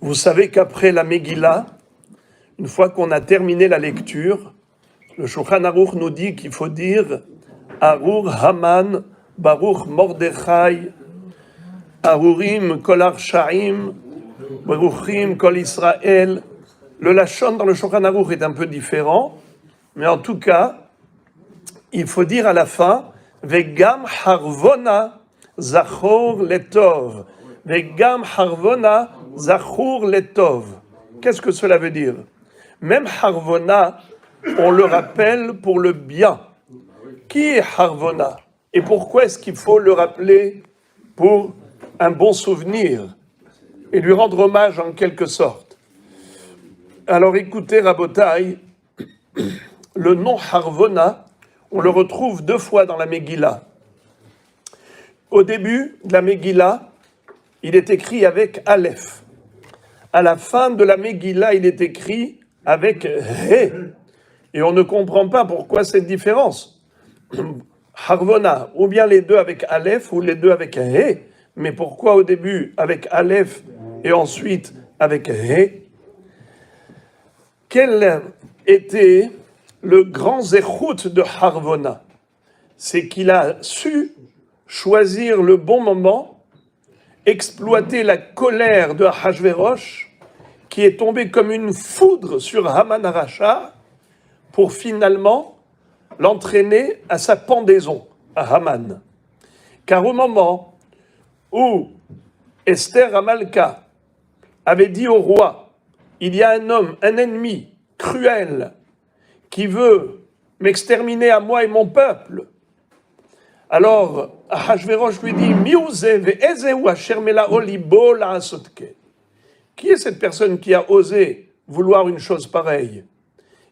Vous savez qu'après la Megillah, une fois qu'on a terminé la lecture, le Shulchan Aruch nous dit qu'il faut dire Arur Haman, Baruch Mordechai, Arurim Kol Arshaim, Baruchim Kol Israël. Le Lachon dans le Shulchan Aruch est un peu différent, mais en tout cas, il faut dire à la fin Vegam Harvona Zachor Letov. Vegam Harvona Zachor Letov. Qu'est-ce que cela veut dire? Même Harvona, on le rappelle pour le bien. Qui est Harvona? Et pourquoi est-ce qu'il faut le rappeler pour un bon souvenir et lui rendre hommage en quelque sorte? Alors écoutez, Rabotai, le nom Harvona, on le retrouve 2 fois dans la Megillah. Au début de la Megillah, il est écrit avec Aleph. À la fin de la Megillah, il est écrit avec He. Et on ne comprend pas pourquoi cette différence. Harvona, ou bien les deux avec Aleph, ou les deux avec He. Mais pourquoi au début avec Aleph et ensuite avec He? Quel était le grand zéchout de Harvona? C'est qu'il a su choisir le bon moment, exploiter la colère de Ahashverosh, qui est tombé comme une foudre sur Haman Aracha, pour finalement l'entraîner à sa pendaison, à Haman. Car au moment où Esther Amalka avait dit au roi, il y a un homme, un ennemi cruel, qui veut m'exterminer à moi et mon peuple, alors Ahashverosh lui dit, qui est cette personne qui a osé vouloir une chose pareille?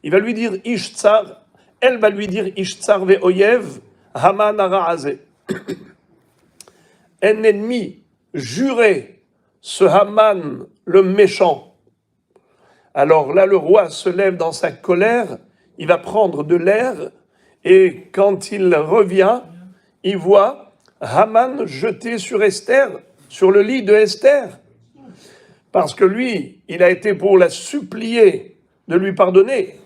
Il va lui dire Ishtzar, elle va lui dire Ishtzar ve'oyev Haman ara'azeh. Un ennemi juré, ce Haman le méchant. Alors là, le roi se lève dans sa colère, il va prendre de l'air, et quand il revient, il voit Haman jeté sur Esther, sur le lit de Esther. Parce que lui, il a été pour la supplier de lui pardonner.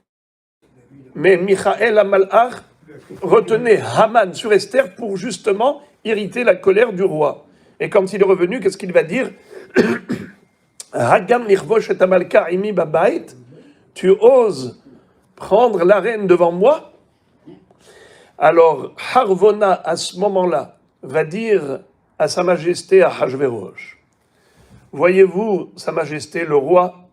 Mais Michael Amalach retenait Haman sur Esther pour justement irriter la colère du roi. Et quand il est revenu, qu'est-ce qu'il va dire? Hagam nirvosh et Amalka imi babait, tu oses prendre la reine devant moi? Alors Harvona, à ce moment-là, va dire à Sa Majesté Ahashverosh, voyez-vous, Sa Majesté, le roi,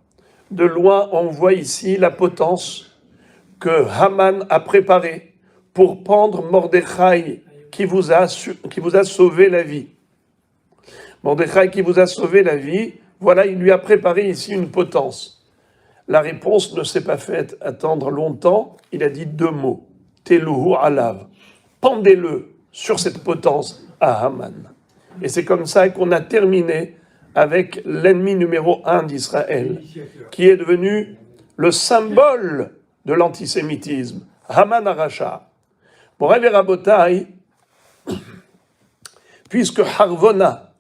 de loin, on voit ici la potence que Haman a préparée pour pendre Mordechai qui vous a sauvé la vie. Mordechai qui vous a sauvé la vie, voilà, il lui a préparé ici une potence. La réponse ne s'est pas faite attendre longtemps, il a dit 2 mots. Teluhu alav. Pendez-le sur cette potence à Haman. Et c'est comme ça qu'on a terminé avec l'ennemi numéro 1 d'Israël, qui est devenu le symbole de l'antisémitisme, Haman Aracha. Bon, Rabbi Rabotai, puisque Harvona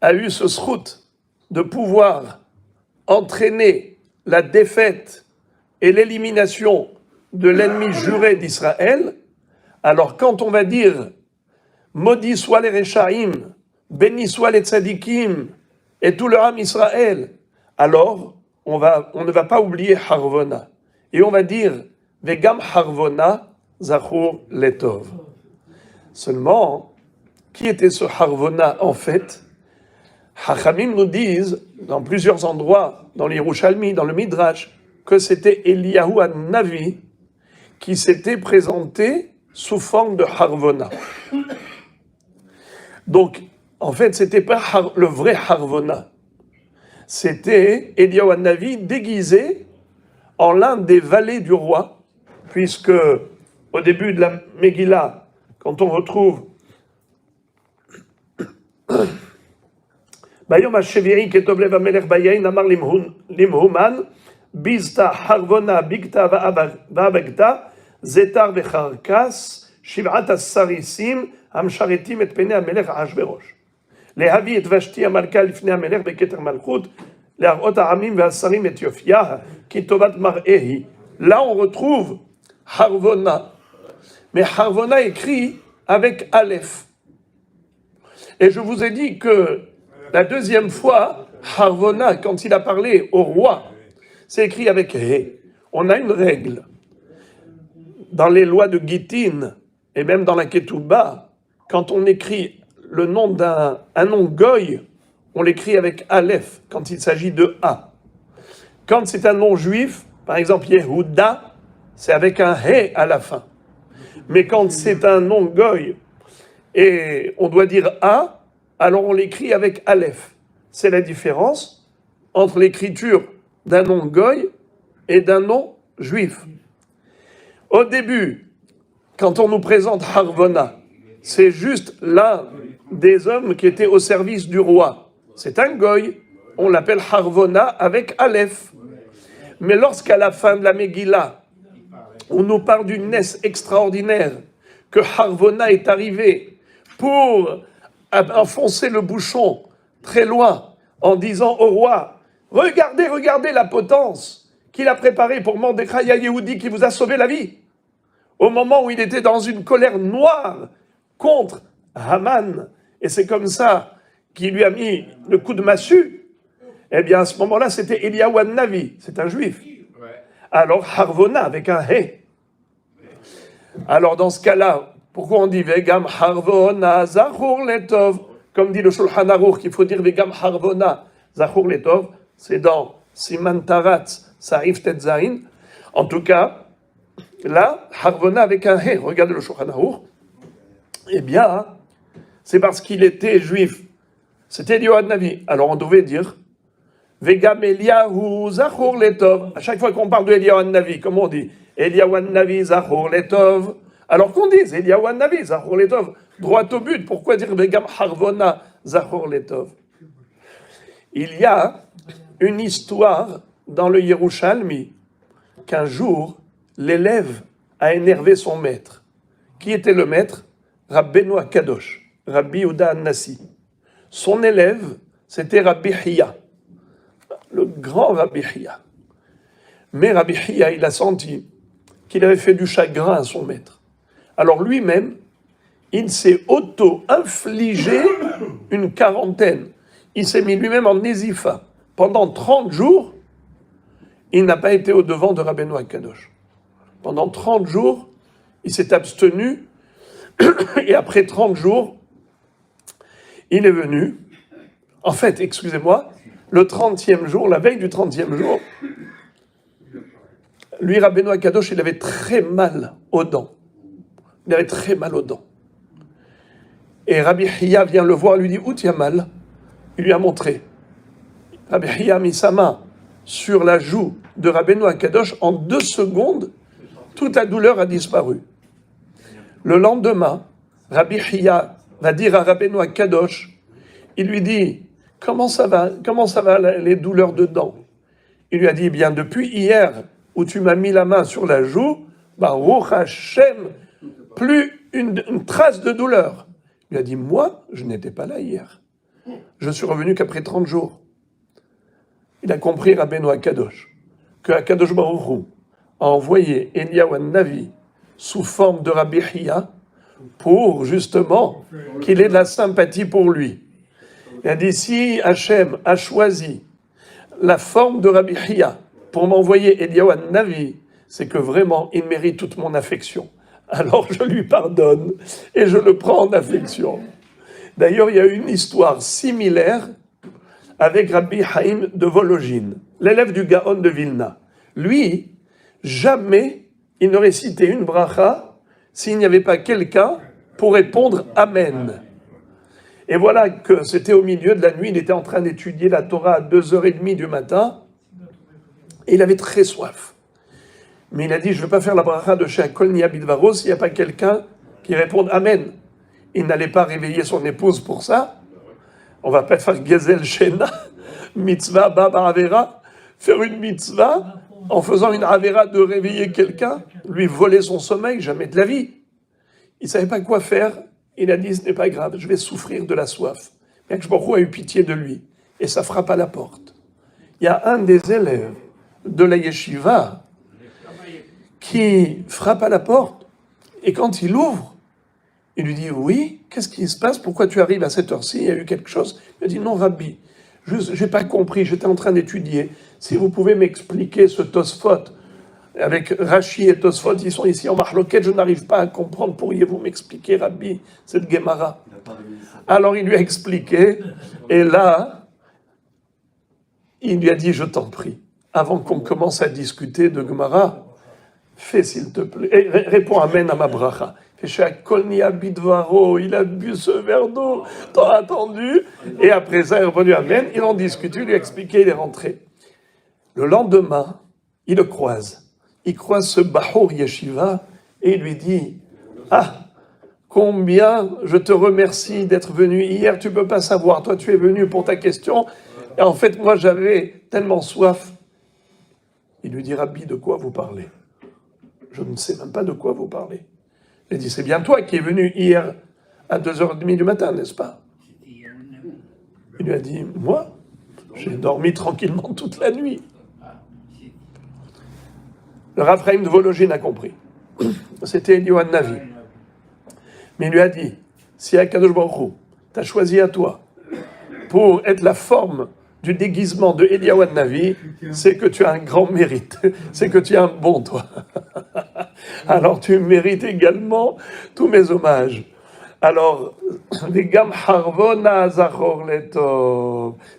a eu ce srout de pouvoir entraîner la défaite et l'élimination de l'ennemi juré d'Israël, alors quand on va dire « Maudit soient les Réchaïm », béni soient les tzadikim et tout le Ham Israël, alors on ne va pas oublier Harvona. Et on va dire Vegam Harvona Zachor Letov. Seulement, qui était ce Harvona en fait? Hachamim nous disent, dans plusieurs endroits, dans l'Yerushalmi, dans le Midrash, que c'était Eliyahu an-Navi qui s'était présenté sous forme de Harvona. Donc, en fait, c'était pas le vrai Harvona. C'était Eliyahu an-Navi déguisé en l'un des valets du roi, puisque au début de la Megillah, quand on retrouve Bayom HaShevi'i ketov lev hamelech bayayin amar limhuman bizta harvona bigta va'abagta zetar vecharkas shiv'at as-sarisim hamsharetim et penei hamelech Ahashverosh. להביא את ושתי המלכה לפני המלך בכתר מלכות, להראות העמים והשרים את יופייה, כי טובת מראה היא. Là, on retrouve Harvona. Mais Harvona écrit avec Aleph. Et je vous ai dit que la deuxième fois, Harvona, quand il a parlé au roi, c'est écrit avec He. On a une règle. Dans les lois de Gittin, et même dans la Ketouba, quand on écrit le nom d'un nom goy, on l'écrit avec Aleph, quand il s'agit de A. Quand c'est un nom juif, par exemple Yehuda, c'est avec un He à la fin. Mais quand c'est un nom goy, et on doit dire A, alors on l'écrit avec Aleph. C'est la différence entre l'écriture d'un nom goy et d'un nom juif. Au début, quand on nous présente Harvona, c'est juste l'un des hommes qui était au service du roi. C'est un goy, on l'appelle Harvona avec Aleph. Mais lorsqu'à la fin de la Megillah, on nous parle d'une naisse extraordinaire, que Harvona est arrivé pour enfoncer le bouchon très loin, en disant au roi, regardez, regardez la potence qu'il a préparée pour Mordechai Yehudi qui vous a sauvé la vie. Au moment où il était dans une colère noire contre Haman, et c'est comme ça qu'il lui a mis le coup de massue, eh bien à ce moment-là, c'était Eliyahu Navi, c'est un juif. Alors Harvona avec un He. Alors dans ce cas-là, pourquoi on dit Vegam Harvona Zachur Letov, comme dit le Shulchan Aruch, qu'il faut dire Vegam Harvona Zachur Letov, c'est dans Siman Taratz Saif Tetzain. En tout cas, là, Harvona avec un He, regardez le Shulchan Aruch, eh bien, c'est parce qu'il était juif. C'était Eliyahu Navi. Alors on devait dire Vegam Eliyahu Zachur Letov. À chaque fois qu'on parle de Eliyahu Navi, comment on dit Eliyahu Navi Zachur Letov. Alors qu'on dise Eliyahu Navi Zachur Letov. Droit au but. Pourquoi dire Vegam Harvona Zachur Letov? Il y a une histoire dans le Yerushalmi qu'un jour, l'élève a énervé son maître. Qui était le maître? Rabbeinu Kadosh, Rabbi Yehuda Nassi. Son élève, c'était Rabbi Hiya, le grand Rabbi Hiya. Mais Rabbi Hiya, il a senti qu'il avait fait du chagrin à son maître. Alors lui-même, il s'est auto-infligé une quarantaine. Il s'est mis lui-même en nésifa. Pendant 30 jours, il n'a pas été au-devant de Rabbeinu Kadosh. Pendant 30 jours, il s'est abstenu. Et après 30 jours, il est venu. En fait, excusez-moi, le 30e jour, la veille du 30e jour, lui, Rabbeinu Kadosh, il avait très mal aux dents. Il avait très mal aux dents. Et Rabbi Hiya vient le voir, lui dit, où tu as mal? Il lui a montré. Rabbi Hiya a mis sa main sur la joue de Rabbeinu Kadosh. En 2 secondes, toute la douleur a disparu. Le lendemain, Rabbi Hiya va dire à Rabbeinu Kadosh, il lui dit, comment ça va les douleurs de dents? Il lui a dit, eh bien depuis hier où tu m'as mis la main sur la joue, Baruch Hashem, plus une trace de douleur. Il lui a dit, moi, je n'étais pas là hier. Je suis revenu qu'après 30 jours. Il a compris, Rabbeinu Kadosh, que Akadosh Baruch Hu a envoyé Eliyahu Navi sous forme de Rabbi Hiya pour justement qu'il ait de la sympathie pour lui. Il a dit, si Hachem a choisi la forme de Rabbi Hiya pour m'envoyer Eliyahu Navi, c'est que vraiment il mérite toute mon affection. Alors je lui pardonne et je le prends en affection. D'ailleurs, il y a une histoire similaire avec Rabbi Haïm de Vologine, l'élève du Gaon de Vilna. Lui, jamais il n'aurait cité une bracha s'il n'y avait pas quelqu'un pour répondre Amen. Et voilà que c'était au milieu de la nuit, il était en train d'étudier la Torah à 2h30 du matin, et il avait très soif. Mais il a dit, je ne vais pas faire la bracha de chez Kol Nia Bidvaro s'il n'y a pas quelqu'un qui réponde Amen. Il n'allait pas réveiller son épouse pour ça. On ne va pas faire Gezel Shena, mitzvah Baba Avera, faire une mitzvah en faisant une Avera de réveiller quelqu'un, lui voler son sommeil, jamais de la vie. Il ne savait pas quoi faire. Il a dit, ce n'est pas grave, je vais souffrir de la soif. mais Akadosh Baruch Hu a eu pitié de lui, et ça frappe à la porte. Il y a un des élèves de la yeshiva qui frappe à la porte, et quand il ouvre, il lui dit « Oui, qu'est-ce qui se passe? Pourquoi tu arrives à cette heure-ci? Il y a eu quelque chose ?» Il lui dit « Non, Rabbi, je n'ai pas compris, j'étais en train d'étudier. Si vous pouvez m'expliquer ce Tosfot, avec Rashi et Tosfot, ils sont ici en Mahloket, je n'arrive pas à comprendre. Pourriez-vous m'expliquer, Rabbi, cette Gemara ?» Alors il lui a expliqué, et là, il lui a dit « Je t'en prie, avant qu'on commence à discuter de Gemara, fais s'il te plaît, et réponds Amen à ma bracha. » Il a bu ce verre d'eau, t'as attendu, et après ça, il est revenu Amen, il en discute, il lui a expliqué, il est rentré. Le lendemain, il le croise. Il croise ce Bahour Yeshiva, et il lui dit « Ah, combien je te remercie d'être venu hier, tu ne peux pas savoir, toi tu es venu pour ta question, et en fait moi j'avais tellement soif. » Il lui dit « Rabbi, de quoi vous parlez? Je ne sais même pas de quoi vous parlez. » Il dit, c'est bien toi qui es venu hier à 2h30 du matin, n'est-ce pas? Il lui a dit, moi, j'ai dormi tranquillement toute la nuit. Le Rav Chaim de Vologine a compris. C'était Eliyahu Navi. Mais il lui a dit, si Akadosh Baruch Hu t'a choisi à toi pour être la forme du déguisement de Eliyahu Navi, c'est que tu as un grand mérite, c'est que tu es un bon toi. Alors tu mérites également tous mes hommages. Alors,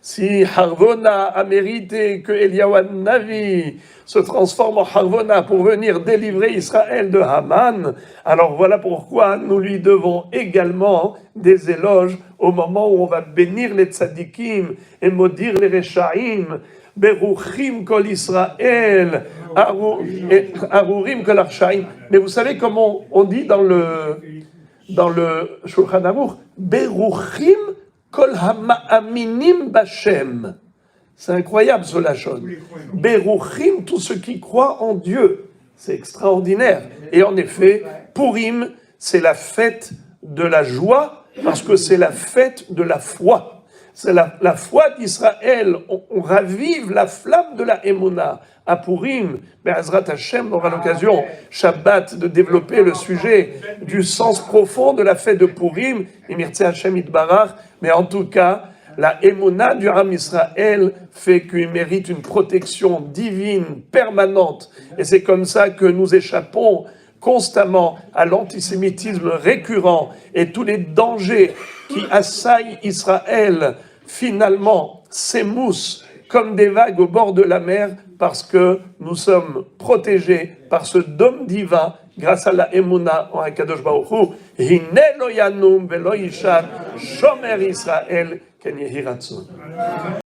si Harvona a mérité que Eliyahu Navi se transforme en Harvona pour venir délivrer Israël de Haman, alors voilà pourquoi nous lui devons également des éloges au moment où on va bénir les tzadikim et maudire les rechaim. Beruchim kol Israël, arurim kol arshaim. Mais vous savez comment on dit dans le Shulchan Aruch, Beruchim kol ha'ma'aminim b'Hashem. C'est incroyable ce lachon. Beruchim, tous ceux qui croient en Dieu. C'est extraordinaire. Et en effet, Purim, c'est la fête de la joie, parce que c'est la fête de la foi. C'est la foi d'Israël. On ravive la flamme de la Emouna à Purim. Mais Azrat Hashem aura l'occasion, Shabbat, de développer le sujet du sens profond de la fête de Purim. Et Mirtze Hashem Itbarach. Mais en tout cas, la Emouna du Ham Israël fait qu'il mérite une protection divine permanente. Et c'est comme ça que nous échappons constamment à l'antisémitisme récurrent et tous les dangers qui assaillent Israël, finalement, s'émoussent comme des vagues au bord de la mer parce que nous sommes protégés par ce dôme divin grâce à la Emouna en Akadosh Baruch Hu. Hine lo yanum velo yishan shomer Israël ken yehi ratzon.